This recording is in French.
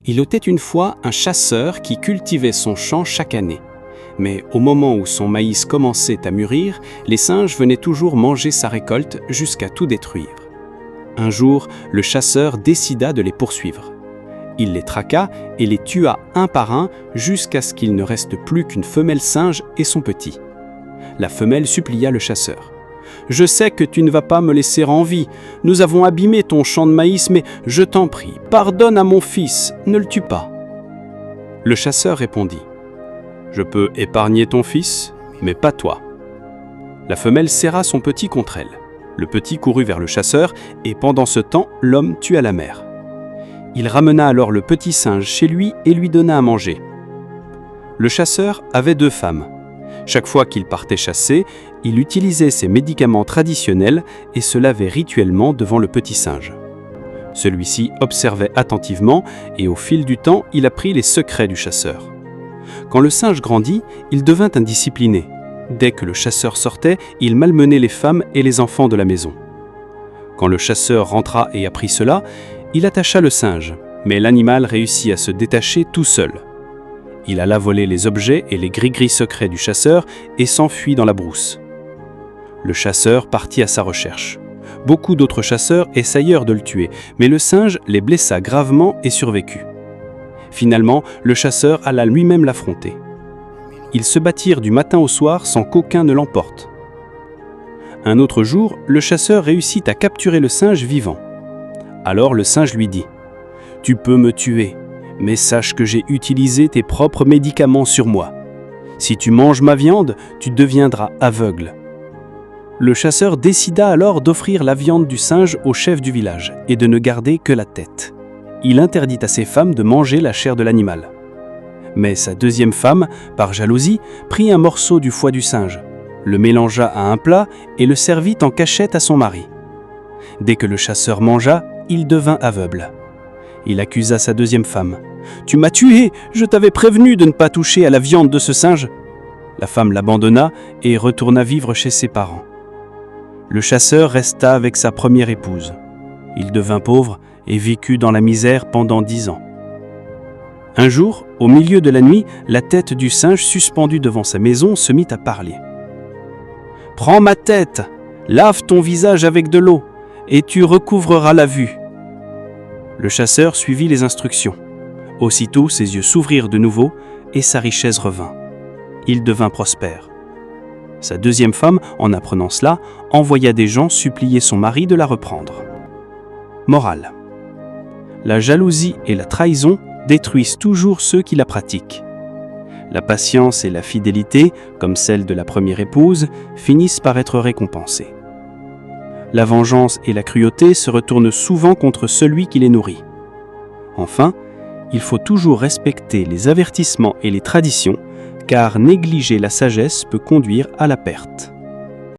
Il était une fois un chasseur qui cultivait son champ chaque année. Mais au moment où son maïs commençait à mûrir, les singes venaient toujours manger sa récolte jusqu'à tout détruire. Un jour, le chasseur décida de les poursuivre. Il les traqua et les tua un par un jusqu'à ce qu'il ne reste plus qu'une femelle singe et son petit. La femelle supplia le chasseur. « Je sais que tu ne vas pas me laisser en vie. Nous avons abîmé ton champ de maïs, mais je t'en prie, pardonne à mon fils, ne le tue pas. » Le chasseur répondit. « Je peux épargner ton fils, mais pas toi. » La femelle serra son petit contre elle. Le petit courut vers le chasseur et pendant ce temps, l'homme tua la mère. Il ramena alors le petit singe chez lui et lui donna à manger. Le chasseur avait 2 femmes. Chaque fois qu'il partait chasser, il utilisait ses médicaments traditionnels et se lavait rituellement devant le petit singe. Celui-ci observait attentivement et au fil du temps, il apprit les secrets du chasseur. Quand le singe grandit, il devint indiscipliné. Dès que le chasseur sortait, il malmenait les femmes et les enfants de la maison. Quand le chasseur rentra et apprit cela, il attacha le singe, mais l'animal réussit à se détacher tout seul. Il alla voler les objets et les gris-gris secrets du chasseur et s'enfuit dans la brousse. Le chasseur partit à sa recherche. Beaucoup d'autres chasseurs essayèrent de le tuer, mais le singe les blessa gravement et survécut. Finalement, le chasseur alla lui-même l'affronter. Ils se battirent du matin au soir sans qu'aucun ne l'emporte. Un autre jour, le chasseur réussit à capturer le singe vivant. Alors le singe lui dit « Tu peux me tuer, mais sache que j'ai utilisé tes propres médicaments sur moi. Si tu manges ma viande, tu deviendras aveugle. » Le chasseur décida alors d'offrir la viande du singe au chef du village et de ne garder que la tête. Il interdit à ses femmes de manger la chair de l'animal. Mais sa deuxième femme, par jalousie, prit un morceau du foie du singe, le mélangea à un plat et le servit en cachette à son mari. Dès que le chasseur mangea, il devint aveugle. Il accusa sa deuxième femme. « Tu m'as tué, je t'avais prévenu de ne pas toucher à la viande de ce singe. » La femme l'abandonna et retourna vivre chez ses parents. Le chasseur resta avec sa première épouse. Il devint pauvre et vécut dans la misère pendant 10 ans. Un jour, au milieu de la nuit, la tête du singe suspendue devant sa maison se mit à parler. « Prends ma tête, lave ton visage avec de l'eau, et tu recouvreras la vue. » Le chasseur suivit les instructions. Aussitôt, ses yeux s'ouvrirent de nouveau et sa richesse revint. Il devint prospère. Sa deuxième femme, en apprenant cela, envoya des gens supplier son mari de la reprendre. Morale. La jalousie et la trahison détruisent toujours ceux qui la pratiquent. La patience et la fidélité, comme celle de la première épouse, finissent par être récompensées. La vengeance et la cruauté se retournent souvent contre celui qui les nourrit. Enfin, il faut toujours respecter les avertissements et les traditions, car négliger la sagesse peut conduire à la perte.